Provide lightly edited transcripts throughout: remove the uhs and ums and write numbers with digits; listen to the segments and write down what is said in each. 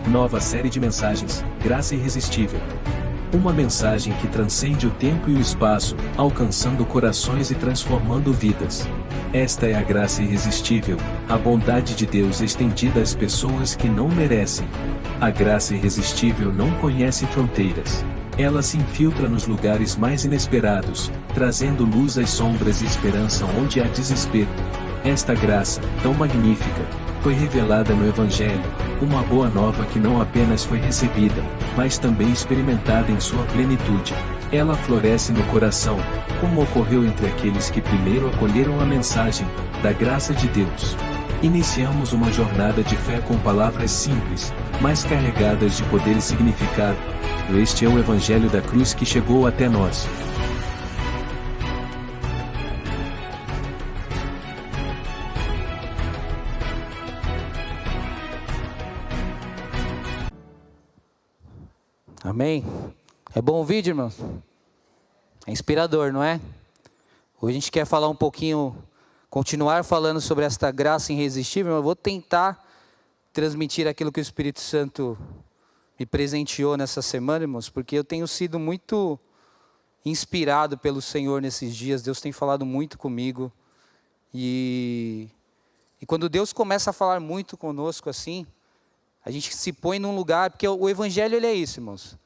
Nova série de mensagens, Graça Irresistível. Uma mensagem que transcende o tempo e o espaço, alcançando corações e transformando vidas. Esta é a graça irresistível, a bondade de Deus estendida às pessoas que não merecem. A graça irresistível não conhece fronteiras. Ela se infiltra nos lugares mais inesperados, trazendo luz às sombras e esperança onde há desespero. Esta graça, tão magnífica, foi revelada no Evangelho, uma boa nova que não apenas foi recebida, mas também experimentada em sua plenitude. Ela floresce no coração, como ocorreu entre aqueles que primeiro acolheram a mensagem da graça de Deus. Iniciamos uma jornada de fé com palavras simples, mas carregadas de poder e significado. Este é o Evangelho da Cruz que chegou até nós. Amém? É bom o vídeo, irmãos? É inspirador, não é? Hoje a gente quer falar um pouquinho, continuar falando sobre esta graça irresistível. Eu vou tentar transmitir aquilo que o Espírito Santo me presenteou nessa semana, irmãos, porque eu tenho sido muito inspirado pelo Senhor nesses dias. Deus tem falado muito comigo. E quando Deus começa a falar muito conosco assim, a gente se põe num lugar, porque o Evangelho ele é isso, irmãos.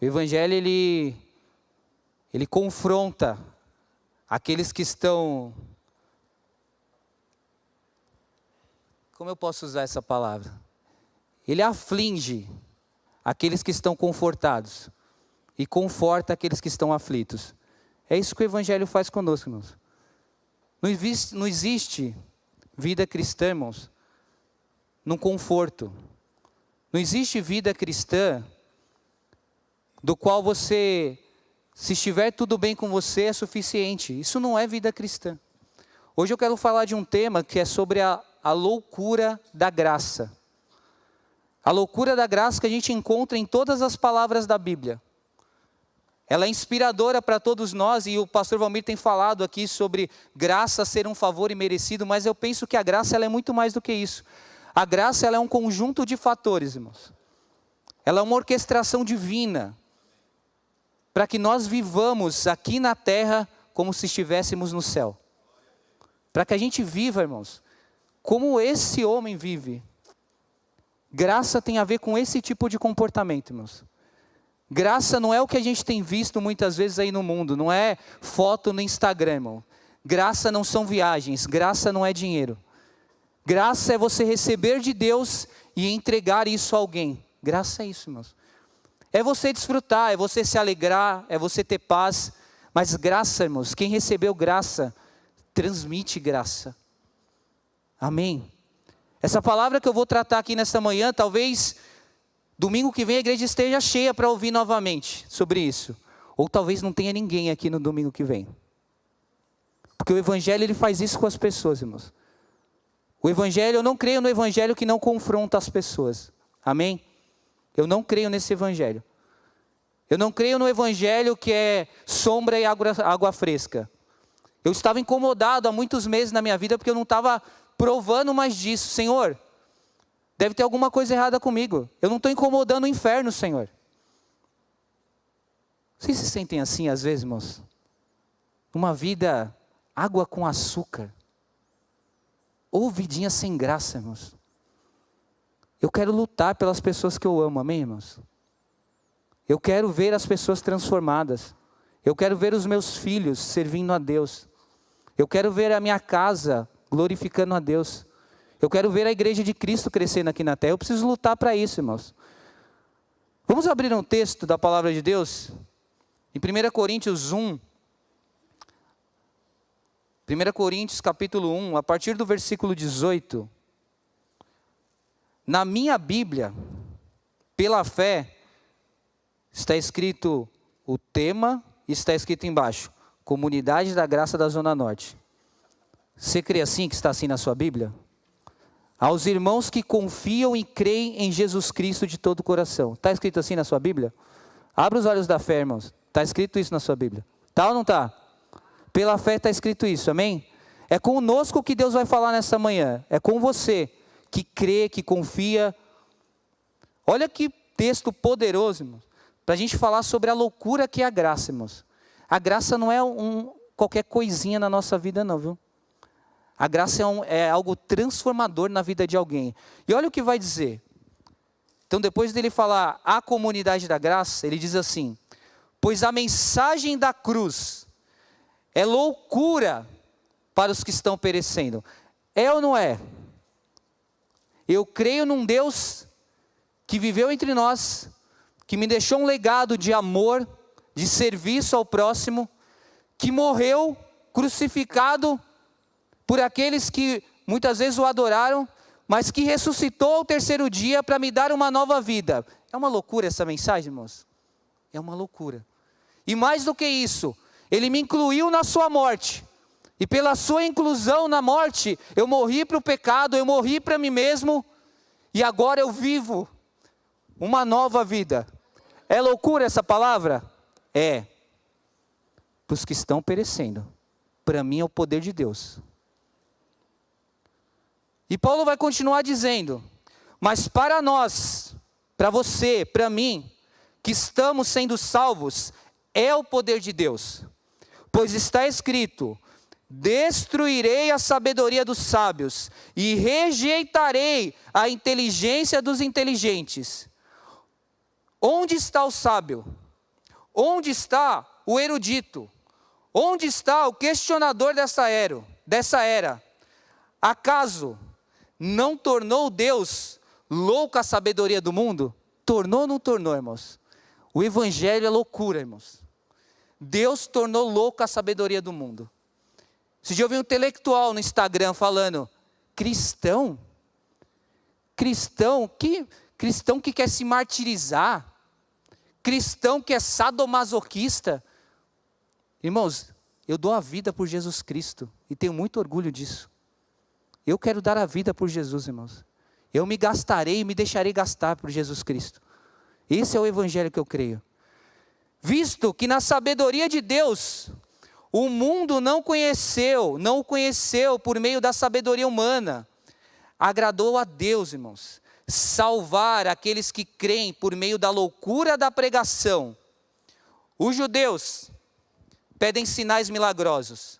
O Evangelho ele confronta aqueles que estão... Como eu posso usar essa palavra? Ele aflige aqueles que estão confortados e conforta aqueles que estão aflitos. É isso que o Evangelho faz conosco, irmãos. Não existe vida cristã, irmãos, num conforto. Não existe vida cristã do qual você, se estiver tudo bem com você, é suficiente. Isso não é vida cristã. Hoje eu quero falar de um tema que é sobre a loucura da graça. A loucura da graça que a gente encontra em todas as palavras da Bíblia. Ela é inspiradora para todos nós, e o pastor Valmir tem falado aqui sobre graça ser um favor imerecido, mas eu penso que a graça ela é muito mais do que isso. A graça ela é um conjunto de fatores, irmãos. Ela é uma orquestração divina, para que nós vivamos aqui na terra como se estivéssemos no céu. Para que a gente viva, irmãos, como esse homem vive. Graça tem a ver com esse tipo de comportamento, irmãos. Graça não é o que a gente tem visto muitas vezes aí no mundo, não é foto no Instagram, irmão. Graça não são viagens, graça não é dinheiro. Graça é você receber de Deus e entregar isso a alguém. Graça é isso, irmãos. É você desfrutar, é você se alegrar, é você ter paz. Mas graça, irmãos, quem recebeu graça, transmite graça. Amém? Essa palavra que eu vou tratar aqui nesta manhã, talvez domingo que vem a igreja esteja cheia para ouvir novamente sobre isso. Ou talvez não tenha ninguém aqui no domingo que vem. Porque o Evangelho ele faz isso com as pessoas, irmãos. O Evangelho, eu não creio no Evangelho que não confronta as pessoas. Amém? Eu não creio nesse Evangelho. Eu não creio no Evangelho que é sombra e água fresca. Eu estava incomodado há muitos meses na minha vida porque eu não estava provando mais disso. Senhor, deve ter alguma coisa errada comigo. Eu não estou incomodando o inferno, Senhor. Vocês se sentem assim às vezes, irmãos? Uma vida água com açúcar. Ou vidinha sem graça, irmãos. Eu quero lutar pelas pessoas que eu amo, amém, irmãos? Eu quero ver as pessoas transformadas. Eu quero ver os meus filhos servindo a Deus. Eu quero ver a minha casa glorificando a Deus. Eu quero ver a igreja de Cristo crescendo aqui na terra. Eu preciso lutar para isso, irmãos. Vamos abrir um texto da palavra de Deus? Em 1 Coríntios 1. 1 Coríntios capítulo 1, a partir do versículo 18. Na minha Bíblia, pela fé, está escrito o tema, e está escrito embaixo, Comunidade da Graça da Zona Norte. Você crê assim, que está assim na sua Bíblia? Aos irmãos que confiam e creem em Jesus Cristo de todo o coração. Está escrito assim na sua Bíblia? Abra os olhos da fé, irmãos. Está escrito isso na sua Bíblia. Está ou não está? Pela fé está escrito isso, amém? É conosco que Deus vai falar nessa manhã. É com você que crê, que confia. Olha que texto poderoso, irmãos, para a gente falar sobre a loucura que é a graça, irmãos. A graça não é qualquer coisinha na nossa vida não, viu? A graça é algo transformador na vida de alguém. E olha o que vai dizer. Então, depois dele falar a comunidade da graça, ele diz assim: pois a mensagem da cruz é loucura para os que estão perecendo. É ou não é? Eu creio num Deus que viveu entre nós, que me deixou um legado de amor, de serviço ao próximo, que morreu crucificado por aqueles que muitas vezes o adoraram, mas que ressuscitou ao terceiro dia para me dar uma nova vida. É uma loucura essa mensagem, irmãos? É uma loucura. E mais do que isso, ele me incluiu na sua morte. E pela sua inclusão na morte, eu morri para o pecado, eu morri para mim mesmo, e agora eu vivo uma nova vida. É loucura essa palavra? É. Para os que estão perecendo. Para mim é o poder de Deus. E Paulo vai continuar dizendo: mas para nós, para você, para mim, que estamos sendo salvos, é o poder de Deus. Pois está escrito: destruirei a sabedoria dos sábios e rejeitarei a inteligência dos inteligentes. Onde está o sábio? Onde está o erudito? Onde está o questionador dessa era? Acaso não tornou Deus louca a sabedoria do mundo? Tornou ou não tornou, irmãos? O evangelho é loucura, irmãos. Deus tornou louca a sabedoria do mundo. Esse dia eu vi um intelectual no Instagram falando: cristão que quer se martirizar, cristão que é sadomasoquista. Irmãos, eu dou a vida por Jesus Cristo e tenho muito orgulho disso. Eu quero dar a vida por Jesus, irmãos. Eu me gastarei e me deixarei gastar por Jesus Cristo. Esse é o evangelho que eu creio. Visto que na sabedoria de Deus, o mundo não o conheceu por meio da sabedoria humana. Agradou a Deus, irmãos, salvar aqueles que creem por meio da loucura da pregação. Os judeus pedem sinais milagrosos.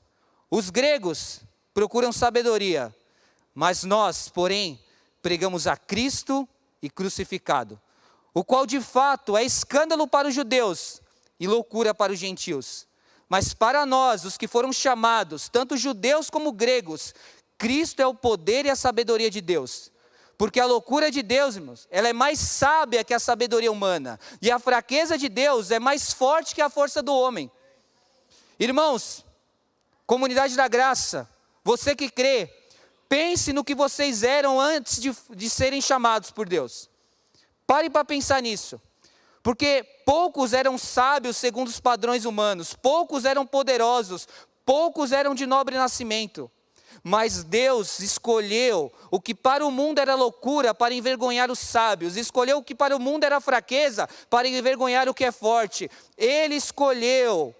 Os gregos procuram sabedoria. Mas nós, porém, pregamos a Cristo e crucificado, o qual de fato é escândalo para os judeus e loucura para os gentios. Mas para nós, os que foram chamados, tanto judeus como gregos, Cristo é o poder e a sabedoria de Deus. Porque a loucura de Deus, irmãos, ela é mais sábia que a sabedoria humana. E a fraqueza de Deus é mais forte que a força do homem. Irmãos, comunidade da graça, você que crê, pense no que vocês eram antes de serem chamados por Deus. Pare para pensar nisso. Porque poucos eram sábios segundo os padrões humanos, poucos eram poderosos, poucos eram de nobre nascimento. Mas Deus escolheu o que para o mundo era loucura para envergonhar os sábios, escolheu o que para o mundo era fraqueza para envergonhar o que é forte. Ele escolheu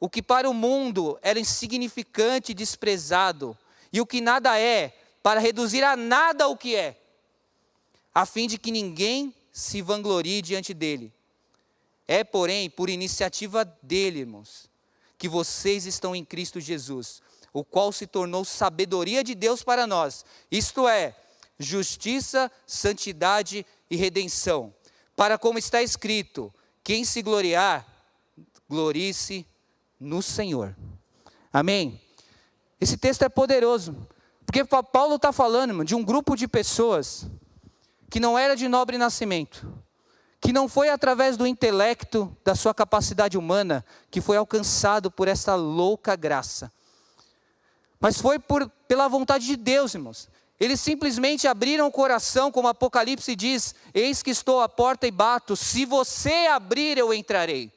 o que para o mundo era insignificante e desprezado, e o que nada é, para reduzir a nada o que é, a fim de que ninguém se vanglorie diante dele. É, porém, por iniciativa dele, irmãos, que vocês estão em Cristo Jesus, o qual se tornou sabedoria de Deus para nós, isto é, justiça, santidade e redenção. Para como está escrito: quem se gloriar, glorie-se no Senhor. Amém? Esse texto é poderoso, porque Paulo está falando, irmão, de um grupo de pessoas que não era de nobre nascimento, que não foi através do intelecto, da sua capacidade humana, que foi alcançado por essa louca graça, mas foi pela vontade de Deus, irmãos. Eles simplesmente abriram o coração, como Apocalipse diz: eis que estou à porta e bato, se você abrir eu entrarei.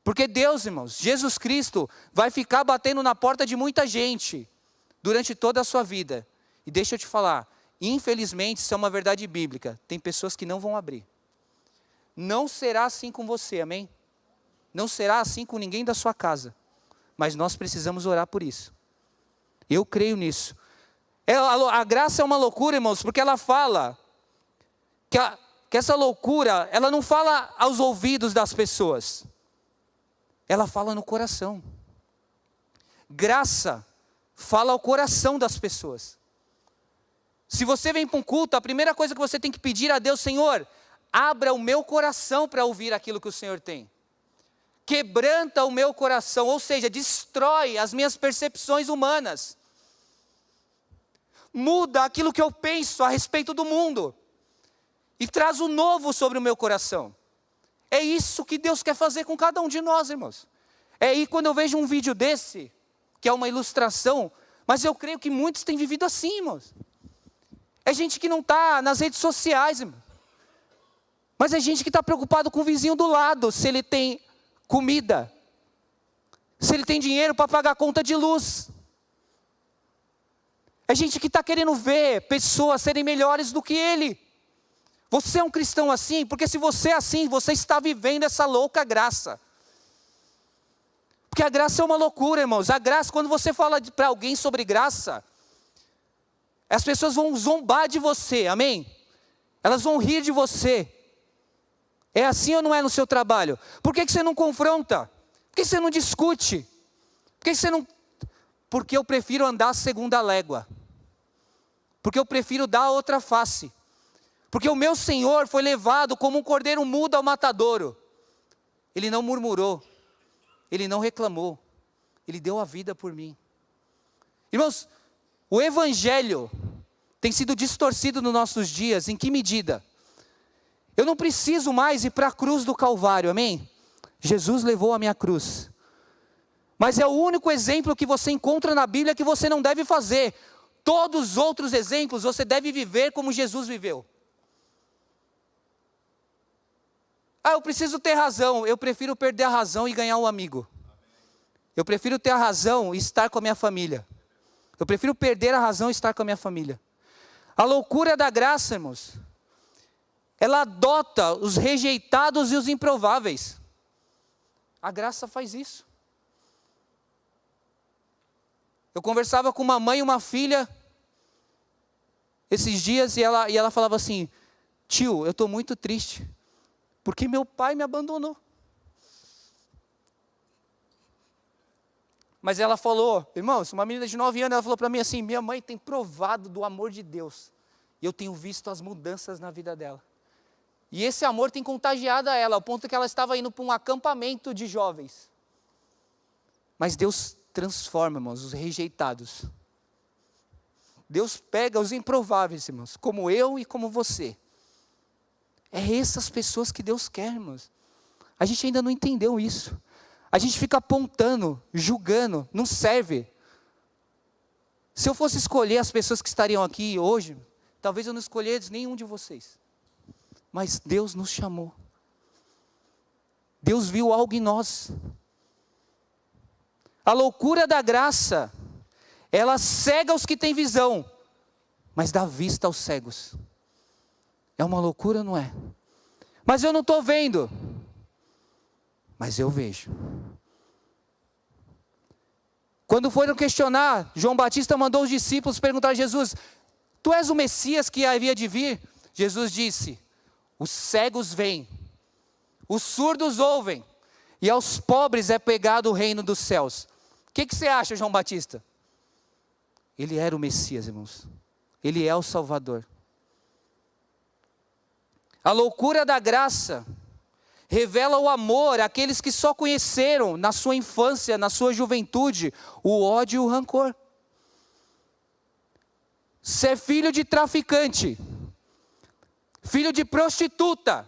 Porque Deus, irmãos, Jesus Cristo, vai ficar batendo na porta de muita gente, durante toda a sua vida. E deixa eu te falar, infelizmente isso é uma verdade bíblica, tem pessoas que não vão abrir. Não será assim com você, amém? Não será assim com ninguém da sua casa. Mas nós precisamos orar por isso. Eu creio nisso. A graça é uma loucura, irmãos, porque ela fala que essa loucura, ela não fala aos ouvidos das pessoas, ela fala no coração. Graça fala ao coração das pessoas. Se você vem para um culto, a primeira coisa que você tem que pedir a Deus: Senhor, abra o meu coração para ouvir aquilo que o Senhor tem. Quebranta o meu coração, ou seja, destrói as minhas percepções humanas. Muda aquilo que eu penso a respeito do mundo. E traz o novo sobre o meu coração. É isso que Deus quer fazer com cada um de nós, irmãos. É aí quando eu vejo um vídeo desse, que é uma ilustração, mas eu creio que muitos têm vivido assim, irmãos. É gente que não está nas redes sociais, irmão. Mas é gente que está preocupado com o vizinho do lado, se ele tem comida, se ele tem dinheiro para pagar a conta de luz. É gente que está querendo ver pessoas serem melhores do que ele. Você é um cristão assim? Porque se você é assim, você está vivendo essa louca graça. Porque a graça é uma loucura, irmãos. A graça, quando você fala para alguém sobre graça, as pessoas vão zombar de você, amém? Elas vão rir de você. É assim ou não é no seu trabalho? Por que você não confronta? Por que você não discute? Por que você não... Porque eu prefiro andar a segunda légua. Porque eu prefiro dar a outra face. Porque o meu Senhor foi levado como um cordeiro mudo ao matadouro. Ele não murmurou. Ele não reclamou. Ele deu a vida por mim. Irmãos, o evangelho tem sido distorcido nos nossos dias. Em que medida? Eu não preciso mais ir para a cruz do Calvário, amém? Jesus levou a minha cruz. Mas é o único exemplo que você encontra na Bíblia que você não deve fazer. Todos os outros exemplos você deve viver como Jesus viveu. Ah, eu preciso ter razão. Eu prefiro perder a razão e ganhar um amigo. Eu prefiro ter a razão e estar com a minha família. Eu prefiro perder a razão e estar com a minha família. A loucura da graça, irmãos, ela adota os rejeitados e os improváveis. A graça faz isso. Eu conversava com uma mãe e uma filha esses dias e ela falava assim: tio, eu estou muito triste, porque meu pai me abandonou. Mas ela falou, irmãos, uma menina de 9 anos, ela falou para mim assim: minha mãe tem provado do amor de Deus. E eu tenho visto as mudanças na vida dela. E esse amor tem contagiado a ela, ao ponto que ela estava indo para um acampamento de jovens. Mas Deus transforma, irmãos, os rejeitados. Deus pega os improváveis, irmãos, como eu e como você. É essas pessoas que Deus quer, irmãos. A gente ainda não entendeu isso. A gente fica apontando, julgando, não serve. Se eu fosse escolher as pessoas que estariam aqui hoje, talvez eu não escolhesse nenhum de vocês. Mas Deus nos chamou. Deus viu algo em nós. A loucura da graça, ela cega os que têm visão, mas dá vista aos cegos. É uma loucura, não é? Mas eu não estou vendo. Mas eu vejo. Quando foram questionar, João Batista mandou os discípulos perguntar a Jesus: tu és o Messias que havia de vir? Jesus disse: os cegos veem, os surdos ouvem, e aos pobres é pegado o reino dos céus. O que você acha, João Batista? Ele era o Messias, irmãos. Ele é o Salvador. A loucura da graça revela o amor àqueles que só conheceram na sua infância, na sua juventude, o ódio e o rancor. Ser filho de traficante, filho de prostituta,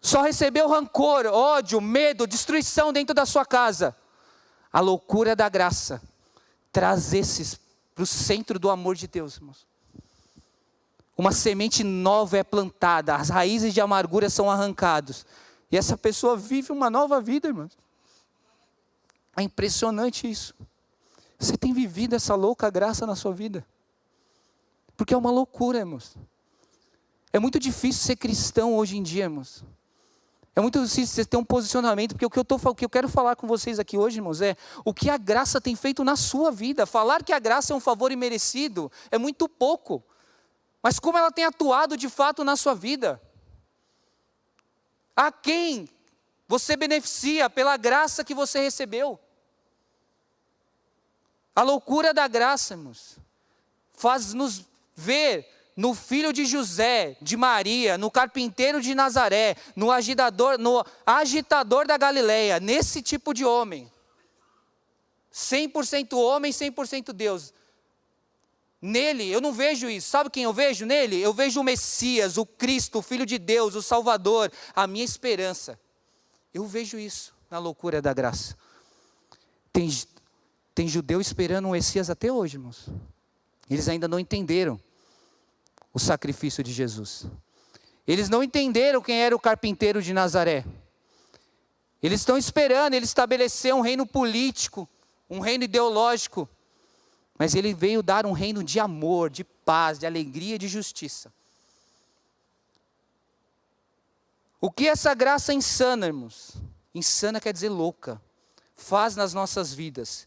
só recebeu rancor, ódio, medo, destruição dentro da sua casa. A loucura da graça traz esses para o centro do amor de Deus, irmãos. Uma semente nova é plantada, as raízes de amargura são arrancadas, e essa pessoa vive uma nova vida, irmãos. É impressionante isso. Você tem vivido essa louca graça na sua vida? Porque é uma loucura, irmãos. É muito difícil ser cristão hoje em dia, irmãos. É muito difícil você ter um posicionamento, porque o que eu quero falar com vocês aqui hoje, irmãos, é o que a graça tem feito na sua vida. Falar que a graça é um favor imerecido é muito pouco. mas como ela tem atuado de fato na sua vida. A quem você beneficia pela graça que você recebeu. A loucura da graça, irmãos, faz-nos ver no filho de José, de Maria, no carpinteiro de Nazaré, no agitador da Galileia, nesse tipo de homem. 100% homem, 100% Deus. Nele, eu não vejo isso. Sabe quem eu vejo nele? Eu vejo o Messias, o Cristo, o Filho de Deus, o Salvador, a minha esperança. Eu vejo isso na loucura da graça. Tem judeu esperando o Messias até hoje, irmãos. Eles ainda não entenderam o sacrifício de Jesus. Eles não entenderam quem era o carpinteiro de Nazaré. Eles estão esperando ele estabelecer um reino político, um reino ideológico. Mas ele veio dar um reino de amor, de paz, de alegria, de justiça. O que essa graça insana, irmãos? Insana quer dizer louca. Faz nas nossas vidas.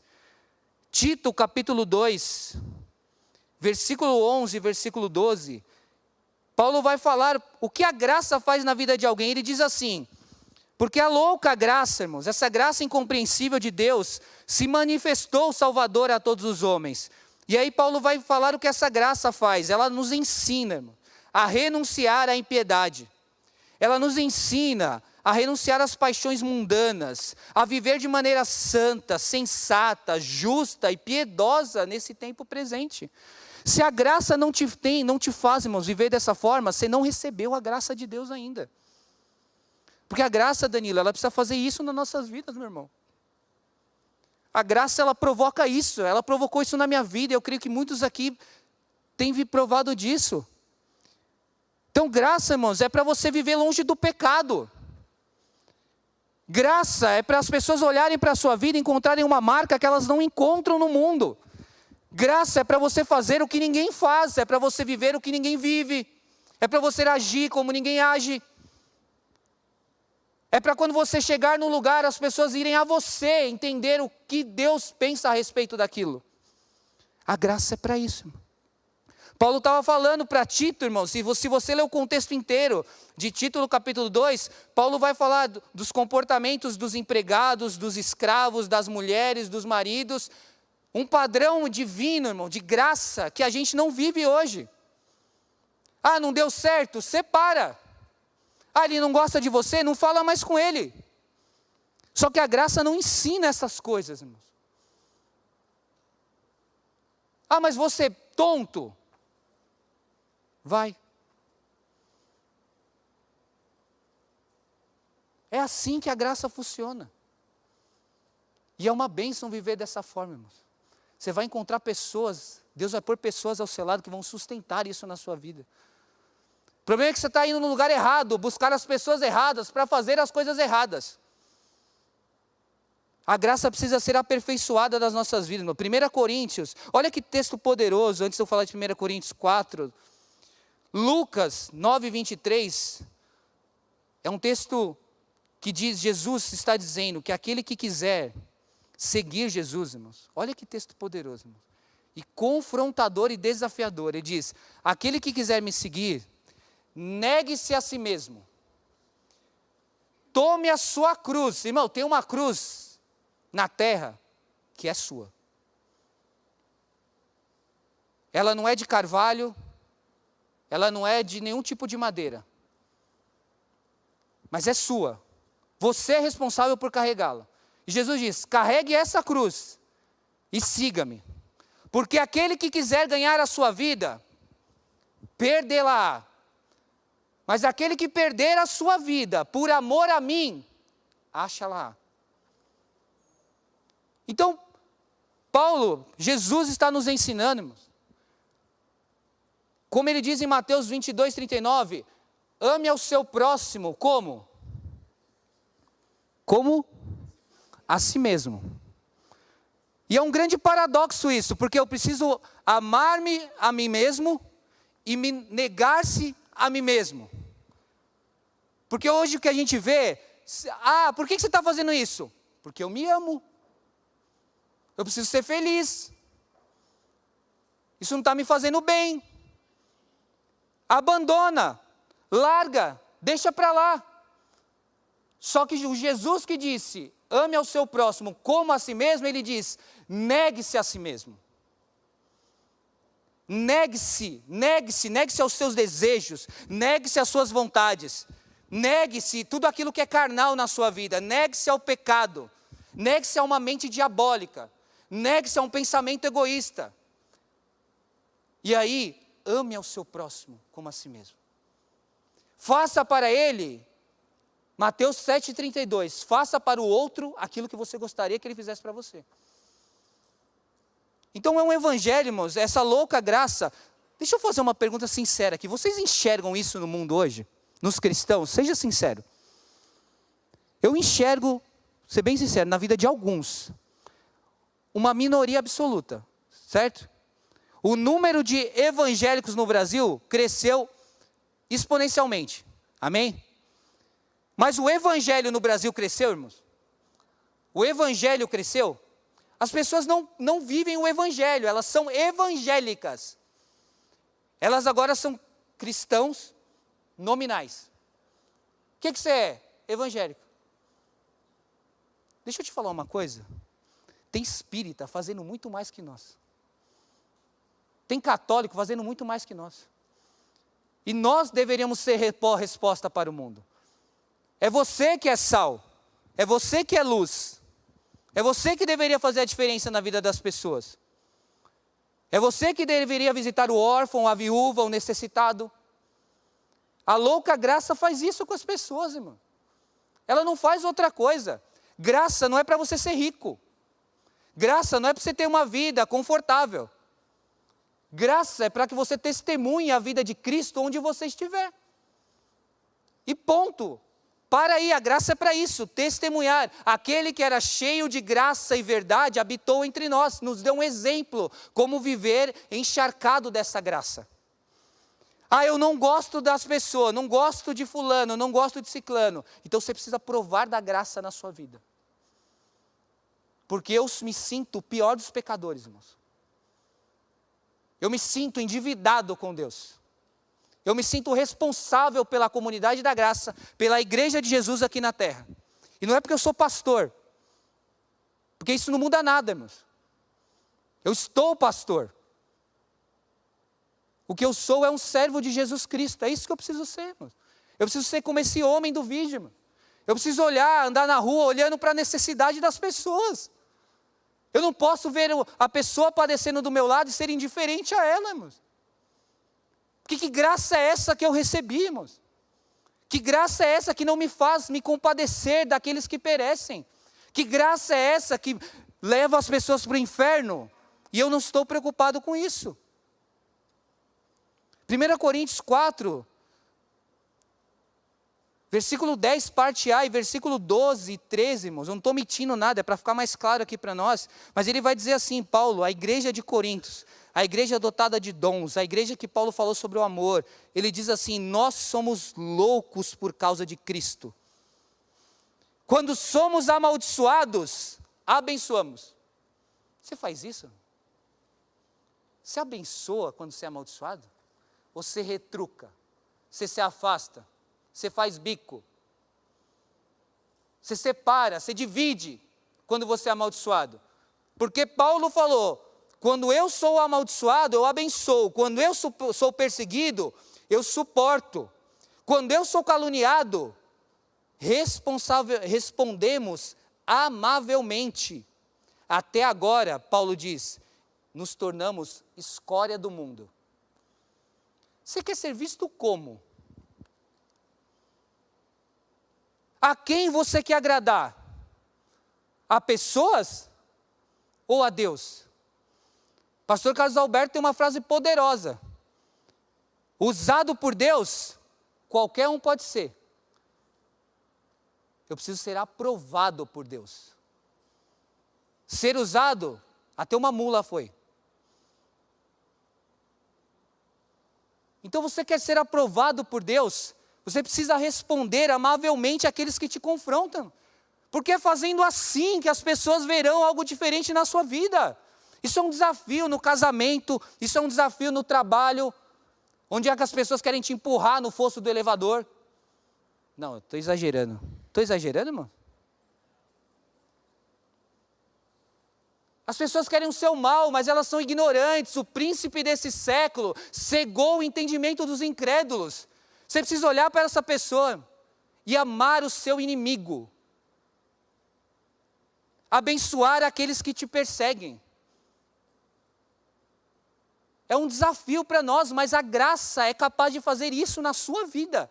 Tito, capítulo 2, versículo 11, versículo 12. Paulo vai falar o que a graça faz na vida de alguém. Ele diz assim: porque a louca graça, irmãos, essa graça incompreensível de Deus, se manifestou Salvador a todos os homens. E aí Paulo vai falar o que essa graça faz. Ela nos ensina, irmão, a renunciar à impiedade. Ela nos ensina a renunciar às paixões mundanas, a viver de maneira santa, sensata, justa e piedosa nesse tempo presente. Se a graça não te faz, irmãos, viver dessa forma, você não recebeu a graça de Deus ainda. Porque a graça, Danilo, ela precisa fazer isso nas nossas vidas, meu irmão. A graça, ela provoca isso, ela provocou isso na minha vida, eu creio que muitos aqui têm provado disso. Então, graça, irmãos, é para você viver longe do pecado. Graça é para as pessoas olharem para a sua vida e encontrarem uma marca que elas não encontram no mundo. Graça é para você fazer o que ninguém faz, é para você viver o que ninguém vive, é para você agir como ninguém age. É para quando você chegar no lugar, as pessoas irem a você, entender o que Deus pensa a respeito daquilo. A graça é para isso, irmão. Paulo estava falando para Tito, irmão, se você ler o contexto inteiro de Tito no capítulo 2, Paulo vai falar dos comportamentos dos empregados, dos escravos, das mulheres, dos maridos, um padrão divino, irmão, de graça, que a gente não vive hoje. Ah, não deu certo? Separa. Ah, ele não gosta de você? Não fala mais com ele. Só que a graça não ensina essas coisas, irmãos. Ah, mas você é tonto. Vai. É assim que a graça funciona. E é uma bênção viver dessa forma, irmãos. Você vai encontrar pessoas, Deus vai pôr pessoas ao seu lado que vão sustentar isso na sua vida. O problema é que você está indo no lugar errado, buscar as pessoas erradas para fazer as coisas erradas. A graça precisa ser aperfeiçoada das nossas vidas. 1 Coríntios, olha que texto poderoso, antes de eu falar de 1 Coríntios 4, Lucas 9, 23, é um texto que diz, Jesus está dizendo que aquele que quiser seguir Jesus, irmãos, olha que texto poderoso, irmãos, e confrontador e desafiador, ele diz, aquele que quiser me seguir, negue-se a si mesmo, tome a sua cruz, irmão, tem uma cruz na terra que é sua, ela não é de carvalho, ela não é de nenhum tipo de madeira, mas é sua, você é responsável por carregá-la. E Jesus diz, carregue essa cruz e siga-me, porque aquele que quiser ganhar a sua vida, perdê-la, mas aquele que perder a sua vida, por amor a mim, acha-la. Então, Jesus está nos ensinando, irmãos, como ele diz em Mateus 22, 39, ame ao seu próximo, como? Como a si mesmo. E é um grande paradoxo isso, porque eu preciso amar-me a mim mesmo e me negar-se a mim mesmo. Porque hoje o que a gente vê, por que você está fazendo isso? Porque eu me amo. Eu preciso ser feliz. Isso não está me fazendo bem. abandona, larga, deixa para lá. Só que o Jesus que disse, ame ao seu próximo como a si mesmo, ele diz, negue-se a si mesmo. Negue-se aos seus desejos, negue-se às suas vontades, negue-se tudo aquilo que é carnal na sua vida, negue-se ao pecado, negue-se a uma mente diabólica, negue-se a um pensamento egoísta. E aí, ame ao seu próximo como a si mesmo. Faça para ele, Mateus 7,32, faça para o outro aquilo que você gostaria que ele fizesse para você. Então é um evangelho, irmãos, essa louca graça. Deixa eu fazer uma pergunta sincera aqui. Vocês enxergam isso no mundo hoje? Nos cristãos? Seja sincero. Eu enxergo, ser bem sincero, na vida de alguns, uma minoria absoluta, certo? O número de evangélicos no Brasil cresceu exponencialmente. Amém? Mas o evangelho no Brasil cresceu, irmãos? O evangelho cresceu? As pessoas não vivem o evangelho, elas são evangélicas. Elas agora são cristãos nominais. O que você é? Evangélico. Deixa eu te falar uma coisa. Tem espírita fazendo muito mais que nós. Tem católico fazendo muito mais que nós. E nós deveríamos ser resposta para o mundo. É você que é sal. É você que é luz. É você que deveria fazer a diferença na vida das pessoas. É você que deveria visitar o órfão, a viúva, o necessitado. A louca graça faz isso com as pessoas, irmão. Ela não faz outra coisa. Graça não é para você ser rico. Graça não é para você ter uma vida confortável. Graça é para que você testemunhe a vida de Cristo onde você estiver. E ponto. Para aí, a graça é para isso, testemunhar. Aquele que era cheio de graça e verdade habitou entre nós, nos deu um exemplo como viver encharcado dessa graça. Ah, eu não gosto das pessoas, não gosto de fulano, não gosto de ciclano. Então você precisa provar da graça na sua vida. Porque eu me sinto o pior dos pecadores, irmãos. Eu me sinto endividado com Deus. Eu me sinto responsável pela comunidade da graça, pela igreja de Jesus aqui na terra. E não é porque eu sou pastor. Porque isso não muda nada, irmãos. Eu estou pastor. O que eu sou é um servo de Jesus Cristo. É isso que eu preciso ser, irmãos. Eu preciso ser como esse homem do vídeo, irmão. Eu preciso andar na rua olhando para a necessidade das pessoas. Eu não posso ver a pessoa padecendo do meu lado e ser indiferente a ela, irmãos. Que graça é essa que eu recebi, irmãos? Que graça é essa que não me faz me compadecer daqueles que perecem? Que graça é essa que leva as pessoas para o inferno? E eu não estou preocupado com isso. 1 Coríntios 4, versículo 10, parte A, e versículo 12 e 13, irmãos. Eu não estou mentindo nada, é para ficar mais claro aqui para nós. Mas ele vai dizer assim, Paulo, a igreja de Corintos, a igreja dotada de dons, a igreja que Paulo falou sobre o amor, ele diz assim, nós somos loucos por causa de Cristo. Quando somos amaldiçoados, abençoamos. Você faz isso? Você abençoa quando você é amaldiçoado? Ou você retruca? Você se afasta? Você faz bico? Você separa, você divide quando você é amaldiçoado? Porque Paulo falou, quando eu sou amaldiçoado, eu abençoo. Quando eu sou perseguido, eu suporto. Quando eu sou caluniado, respondemos amavelmente. Até agora, Paulo diz, nos tornamos escória do mundo. Você quer ser visto como? A quem você quer agradar? A pessoas ou a Deus? Pastor Carlos Alberto tem uma frase poderosa. Usado por Deus, qualquer um pode ser. Eu preciso ser aprovado por Deus. Ser usado, até uma mula foi. Então você quer ser aprovado por Deus, você precisa responder amavelmente àqueles que te confrontam. Porque é fazendo assim que as pessoas verão algo diferente na sua vida. Isso é um desafio no casamento, isso é um desafio no trabalho. Onde é que as pessoas querem te empurrar no fosso do elevador? Não, eu estou exagerando. Estou exagerando, irmão? As pessoas querem o seu mal, mas elas são ignorantes. O príncipe desse século cegou o entendimento dos incrédulos. Você precisa olhar para essa pessoa e amar o seu inimigo. Abençoar aqueles que te perseguem. É um desafio para nós, mas a graça é capaz de fazer isso na sua vida.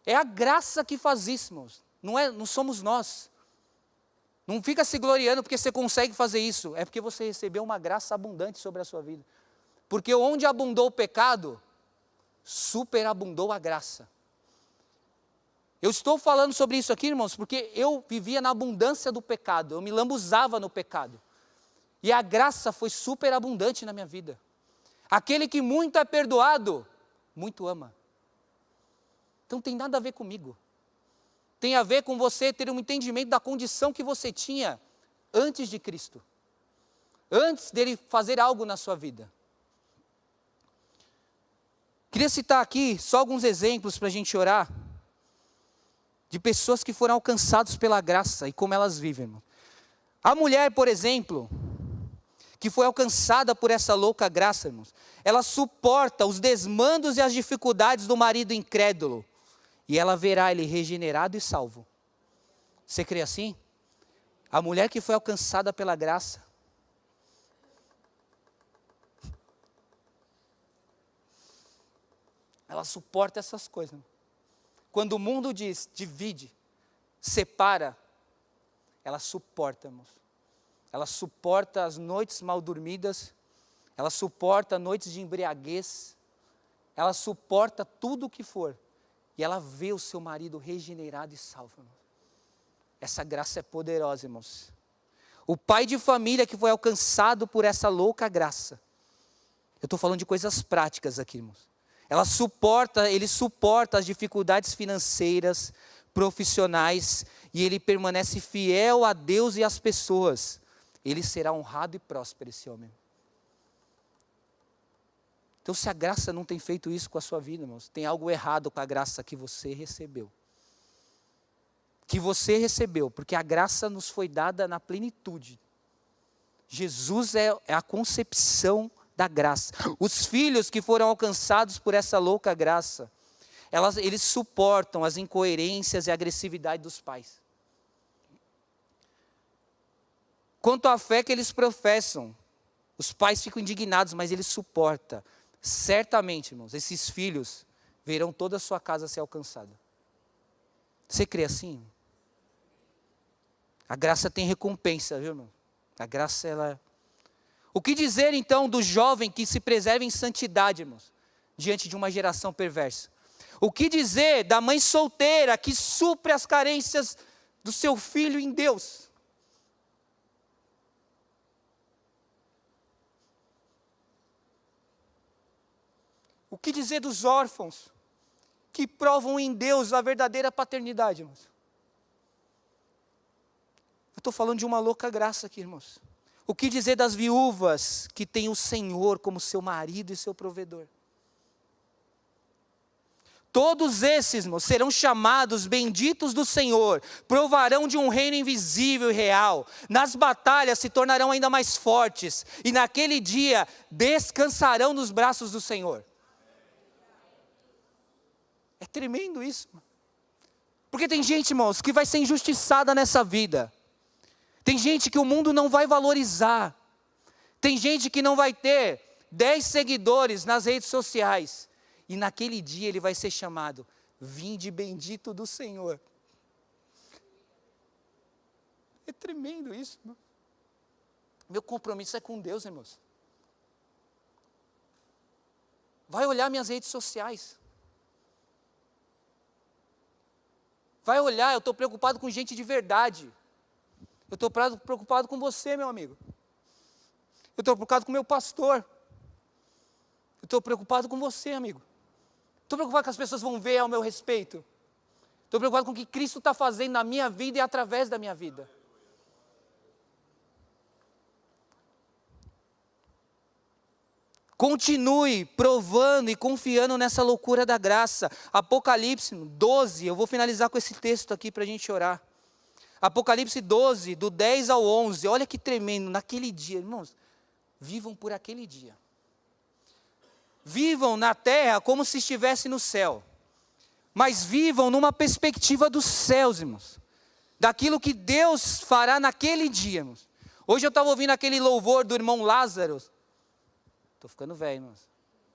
É a graça que faz isso, irmãos. Não somos nós. Não fica se gloriando porque você consegue fazer isso. É porque você recebeu uma graça abundante sobre a sua vida. Porque onde abundou o pecado, superabundou a graça. Eu estou falando sobre isso aqui, irmãos, porque eu vivia na abundância do pecado. Eu me lambuzava no pecado. E a graça foi superabundante na minha vida. Aquele que muito é perdoado, muito ama. Então não tem nada a ver comigo. Tem a ver com você ter um entendimento da condição que você tinha antes de Cristo. Antes dele fazer algo na sua vida. Queria citar aqui só alguns exemplos para a gente orar. De pessoas que foram alcançadas pela graça e como elas vivem. Irmão. A mulher, por exemplo, que foi alcançada por essa louca graça, irmãos, ela suporta os desmandos e as dificuldades do marido incrédulo. E ela verá ele regenerado e salvo. Você crê assim? A mulher que foi alcançada pela graça. Ela suporta essas coisas. Quando o mundo diz, divide, separa, ela suporta, irmãos. Ela suporta as noites mal dormidas. Ela suporta noites de embriaguez. Ela suporta tudo o que for. E ela vê o seu marido regenerado e salvo. Irmão. Essa graça é poderosa, irmãos. O pai de família que foi alcançado por essa louca graça. Eu estou falando de coisas práticas aqui, irmãos. Ele suporta as dificuldades financeiras, profissionais, e ele permanece fiel a Deus e às pessoas. Ele será honrado e próspero, esse homem. Então, se a graça não tem feito isso com a sua vida, irmãos, tem algo errado com a graça que você recebeu. Que você recebeu, porque a graça nos foi dada na plenitude. Jesus é a concepção da graça. Os filhos que foram alcançados por essa louca graça, eles suportam as incoerências e a agressividade dos pais. Quanto à fé que eles professam, os pais ficam indignados, mas eles suportam. Certamente, irmãos, esses filhos verão toda a sua casa ser alcançada. Você crê assim? A graça tem recompensa, viu, irmão? A graça, ela... O que dizer, então, do jovem que se preserva em santidade, irmãos, diante de uma geração perversa? O que dizer da mãe solteira que supre as carências do seu filho em Deus? O que dizer dos órfãos que provam em Deus a verdadeira paternidade, irmãos? Eu estou falando de uma louca graça aqui, irmãos. O que dizer das viúvas que têm o Senhor como seu marido e seu provedor? Todos esses, irmãos, serão chamados benditos do Senhor, provarão de um reino invisível e real. Nas batalhas se tornarão ainda mais fortes e naquele dia descansarão nos braços do Senhor. É tremendo isso. Porque tem gente, irmãos, que vai ser injustiçada nessa vida. Tem gente que o mundo não vai valorizar. Tem gente que não vai ter 10 seguidores nas redes sociais. E naquele dia ele vai ser chamado, vinde bendito do Senhor. É tremendo isso, irmão. Meu compromisso é com Deus, irmãos. Vai olhar minhas redes sociais. Vai olhar, eu estou preocupado com gente de verdade. Eu estou preocupado com você, meu amigo. Eu estou preocupado com meu pastor. Eu estou preocupado com você, amigo. Estou preocupado que as pessoas vão ver ao meu respeito. Estou preocupado com o que Cristo está fazendo na minha vida e através da minha vida. Continue provando e confiando nessa loucura da graça. Apocalipse 12, eu vou finalizar com esse texto aqui para a gente orar. Apocalipse 12, do 10 ao 11, olha que tremendo, naquele dia, irmãos, vivam por aquele dia. Vivam na terra como se estivesse no céu, mas vivam numa perspectiva dos céus, irmãos, daquilo que Deus fará naquele dia, irmãos. Hoje eu estava ouvindo aquele louvor do irmão Lázaro. Estou ficando velho, irmãos,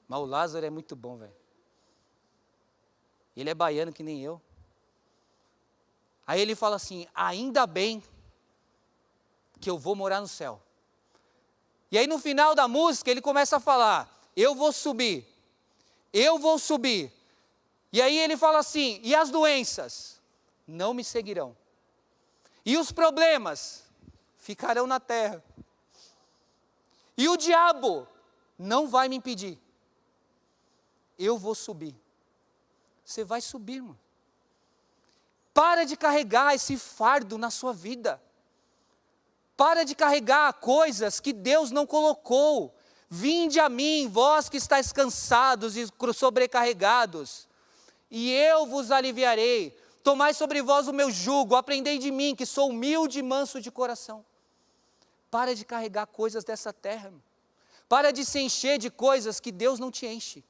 mas o Lázaro é muito bom, velho. Ele é baiano que nem eu. Aí ele fala assim, ainda bem que eu vou morar no céu. E aí no final da música ele começa a falar, eu vou subir. E aí ele fala assim, e as doenças não me seguirão. E os problemas ficarão na terra. E o diabo não vai me impedir. Eu vou subir. Você vai subir, irmão. Para de carregar esse fardo na sua vida. Para de carregar coisas que Deus não colocou. Vinde a mim, vós que estáis cansados e sobrecarregados, e eu vos aliviarei. Tomai sobre vós o meu jugo, aprendei de mim, que sou humilde e manso de coração. Para de carregar coisas dessa terra, irmão. Para de se encher de coisas que Deus não te enche.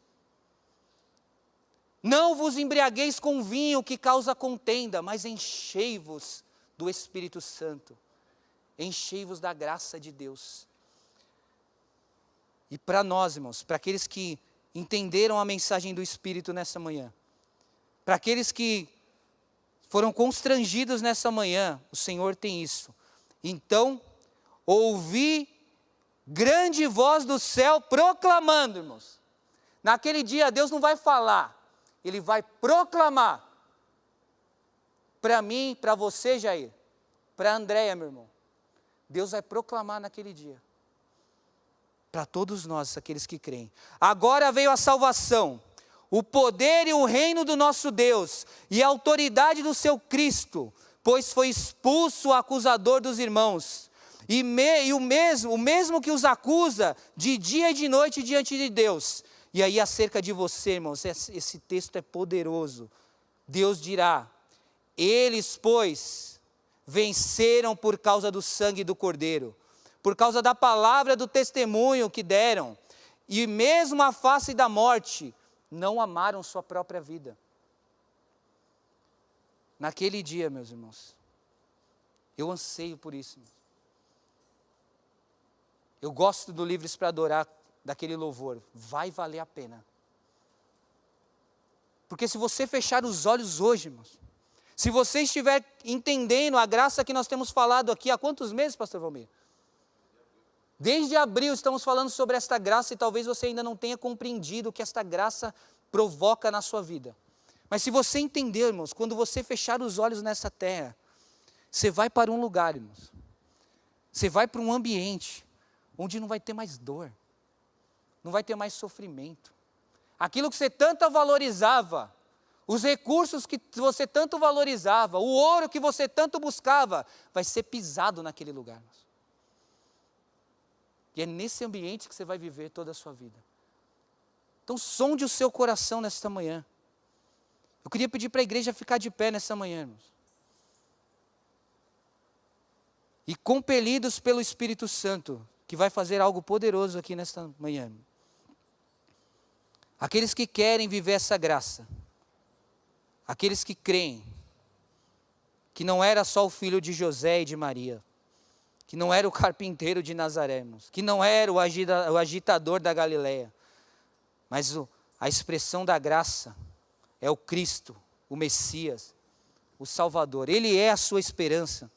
Não vos embriagueis com vinho que causa contenda, mas enchei-vos do Espírito Santo. Enchei-vos da graça de Deus. E para nós, irmãos, para aqueles que entenderam a mensagem do Espírito nessa manhã, para aqueles que foram constrangidos nessa manhã, o Senhor tem isso. Então, ouvi grande voz do céu proclamando, irmãos. Naquele dia Deus não vai falar, Ele vai proclamar. Para mim, para você, Jair, para a Andréia, meu irmão. Deus vai proclamar naquele dia. Para todos nós, aqueles que creem. Agora veio a salvação, o poder e o reino do nosso Deus, e a autoridade do seu Cristo, pois foi expulso o acusador dos irmãos, o mesmo que os acusa de dia e de noite diante de Deus. E aí acerca de você, irmãos, esse texto é poderoso. Deus dirá, eles, pois, venceram por causa do sangue do Cordeiro, por causa da palavra do testemunho que deram, e mesmo à face da morte, não amaram sua própria vida. Naquele dia, meus irmãos, eu anseio por isso. Eu gosto do Livres para Adorar, daquele louvor, vai valer a pena. Porque se você fechar os olhos hoje, irmãos, se você estiver entendendo a graça que nós temos falado aqui, há quantos meses, pastor Valmir? Desde abril estamos falando sobre esta graça e talvez você ainda não tenha compreendido o que esta graça provoca na sua vida. Mas se você entender, irmãos, quando você fechar os olhos nessa terra, você vai para um lugar, irmãos. Você vai para um ambiente onde não vai ter mais dor, não vai ter mais sofrimento. Aquilo que você tanto valorizava, os recursos que você tanto valorizava, o ouro que você tanto buscava, vai ser pisado naquele lugar, irmãos. E é nesse ambiente que você vai viver toda a sua vida. Então sonde o seu coração nesta manhã. Eu queria pedir para a igreja ficar de pé nessa manhã, irmãos. E compelidos pelo Espírito Santo, que vai fazer algo poderoso aqui nesta manhã. Aqueles que querem viver essa graça, aqueles que creem, que não era só o filho de José e de Maria, que não era o carpinteiro de Nazaré, irmãos, que não era o agitador da Galileia, mas a expressão da graça é o Cristo, o Messias, o Salvador. Ele é a sua esperança.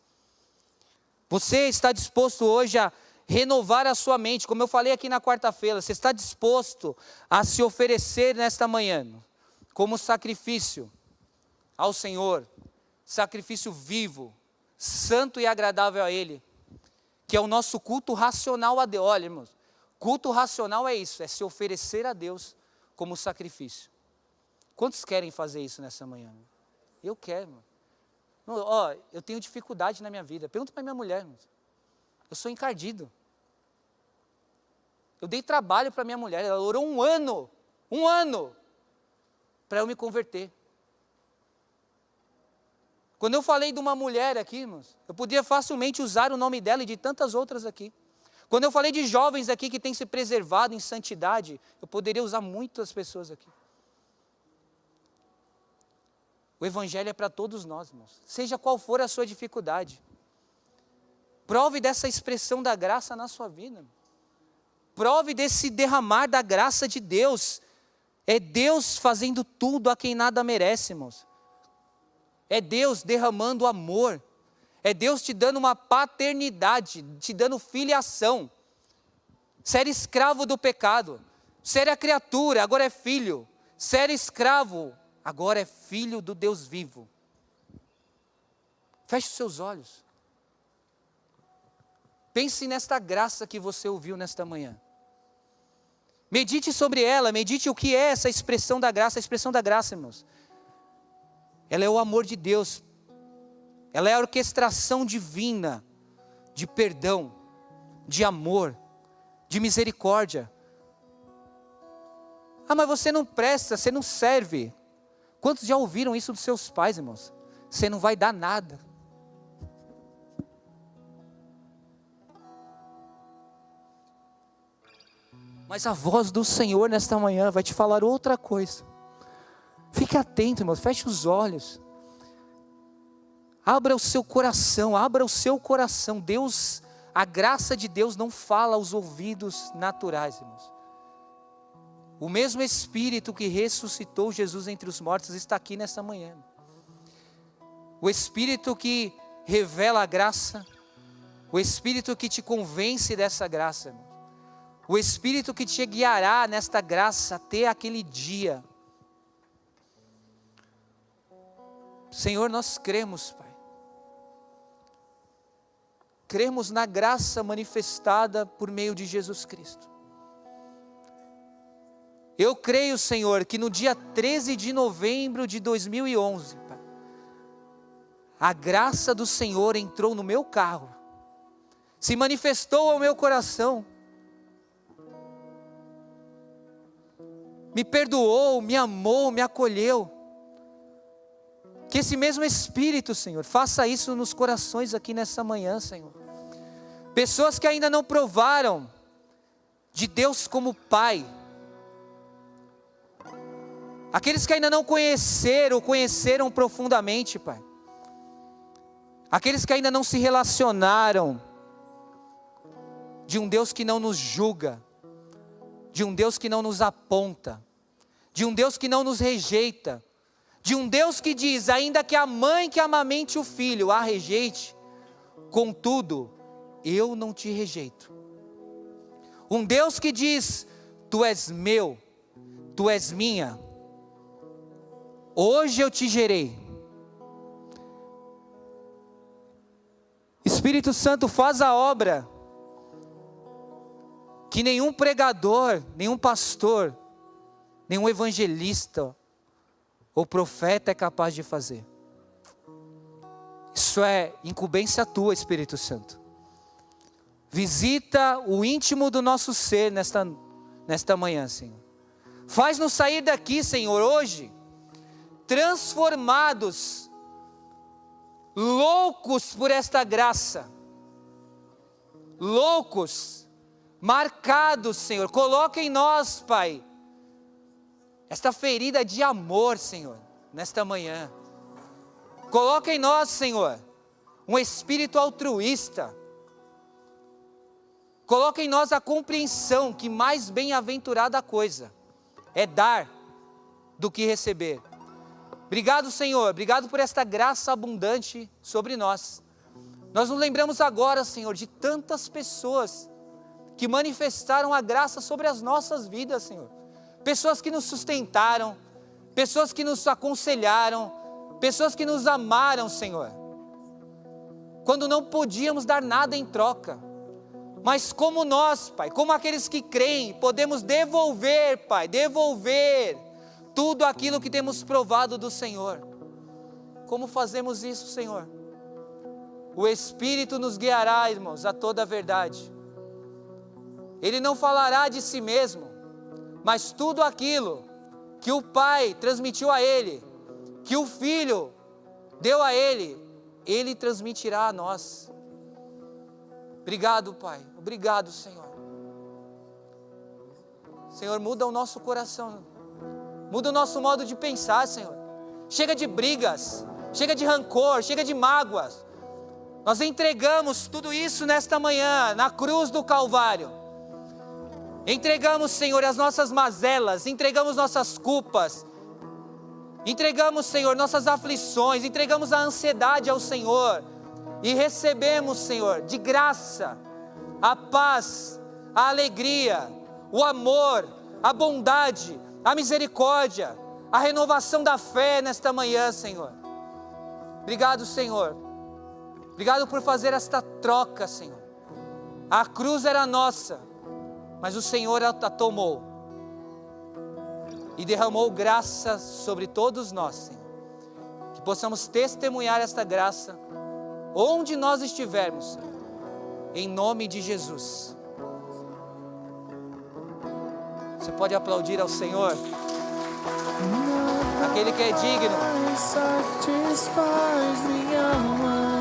Você está disposto hoje a renovar a sua mente, como eu falei aqui na quarta-feira, você está disposto a se oferecer nesta manhã, como sacrifício ao Senhor, sacrifício vivo, santo e agradável a Ele, que é o nosso culto racional a Deus. Olha, irmãos, culto racional é isso, é se oferecer a Deus como sacrifício. Quantos querem fazer isso nessa manhã? Eu quero, irmão. Eu tenho dificuldade na minha vida. Pergunta para minha mulher, irmão. Eu sou encardido. Eu dei trabalho para minha mulher, ela orou um ano, para eu me converter. Quando eu falei de uma mulher aqui, irmãos, eu podia facilmente usar o nome dela e de tantas outras aqui. Quando eu falei de jovens aqui que têm se preservado em santidade, eu poderia usar muitas pessoas aqui. O Evangelho é para todos nós, irmãos. Seja qual for a sua dificuldade. Prove dessa expressão da graça na sua vida. Prove desse derramar da graça de Deus. É Deus fazendo tudo a quem nada merece, irmãos. É Deus derramando amor. É Deus te dando uma paternidade, te dando filiação. Você era escravo do pecado. Você era criatura, agora é filho. Você era escravo, agora é filho do Deus vivo. Feche os seus olhos. Pense nesta graça que você ouviu nesta manhã. Medite sobre ela, medite o que é essa expressão da graça. A expressão da graça, irmãos, ela é o amor de Deus. Ela é a orquestração divina de perdão, de amor, de misericórdia. Ah, mas você não presta, você não serve. Quantos já ouviram isso dos seus pais, irmãos? Você não vai dar nada. Mas a voz do Senhor nesta manhã vai te falar outra coisa. Fique atento, irmãos, feche os olhos. Abra o seu coração, abra o seu coração. Deus, a graça de Deus não fala aos ouvidos naturais, irmãos. O mesmo Espírito que ressuscitou Jesus entre os mortos está aqui nesta manhã. O Espírito que revela a graça, o Espírito que te convence dessa graça, irmão. O Espírito que te guiará nesta graça até aquele dia. Senhor, nós cremos, Pai. Cremos na graça manifestada por meio de Jesus Cristo. Eu creio, Senhor, que no dia 13 de novembro de 2011, Pai, a graça do Senhor entrou no meu carro, se manifestou ao meu coração, me perdoou, me amou, me acolheu. Que esse mesmo Espírito, Senhor, faça isso nos corações aqui nessa manhã, Senhor. Pessoas que ainda não provaram de Deus como Pai. Aqueles que ainda não conheceram, conheceram profundamente, Pai. Aqueles que ainda não se relacionaram de um Deus que não nos julga, de um Deus que não nos aponta, de um Deus que não nos rejeita, de um Deus que diz, ainda que a mãe que amamente o filho a rejeite, contudo, eu não te rejeito. Um Deus que diz, tu és meu, tu és minha, hoje eu te gerei. Espírito Santo, faz a obra que nenhum pregador, nenhum pastor, nenhum evangelista ou profeta é capaz de fazer. Isso é incumbência tua, Espírito Santo. Visita o íntimo do nosso ser nesta manhã, Senhor. Faz-nos sair daqui, Senhor, hoje, transformados, loucos por esta graça, loucos, marcados, Senhor. Coloca em nós, Pai, esta ferida de amor, Senhor, nesta manhã. Coloca em nós, Senhor, um espírito altruísta. Coloca em nós a compreensão que mais bem-aventurada coisa é dar do que receber. Obrigado, Senhor, obrigado por esta graça abundante sobre nós. Nós nos lembramos agora, Senhor, de tantas pessoas que manifestaram a graça sobre as nossas vidas, Senhor. Pessoas que nos sustentaram, pessoas que nos aconselharam, pessoas que nos amaram, Senhor, quando não podíamos dar nada em troca. Mas como nós, Pai, como aqueles que creem, podemos devolver, Pai, devolver tudo aquilo que temos provado do Senhor. Como fazemos isso, Senhor? O Espírito nos guiará, irmãos, a toda a verdade. Ele não falará de si mesmo, mas tudo aquilo que o Pai transmitiu a Ele, que o Filho deu a Ele, Ele transmitirá a nós. Obrigado, Pai. Obrigado, Senhor. Senhor, muda o nosso coração. Muda o nosso modo de pensar, Senhor. Chega de brigas, chega de rancor, chega de mágoas. Nós entregamos tudo isso nesta manhã, na cruz do Calvário. Entregamos, Senhor, as nossas mazelas, entregamos nossas culpas, entregamos, Senhor, nossas aflições, entregamos a ansiedade ao Senhor e recebemos, Senhor, de graça, a paz, a alegria, o amor, a bondade, a misericórdia, a renovação da fé nesta manhã, Senhor. Obrigado, Senhor. Obrigado por fazer esta troca, Senhor. A cruz era nossa, mas o Senhor a tomou e derramou graça sobre todos nós, Senhor. Que possamos testemunhar esta graça onde nós estivermos, Senhor. Em nome de Jesus. Você pode aplaudir ao Senhor, aquele que é digno. Satisfaz minha alma.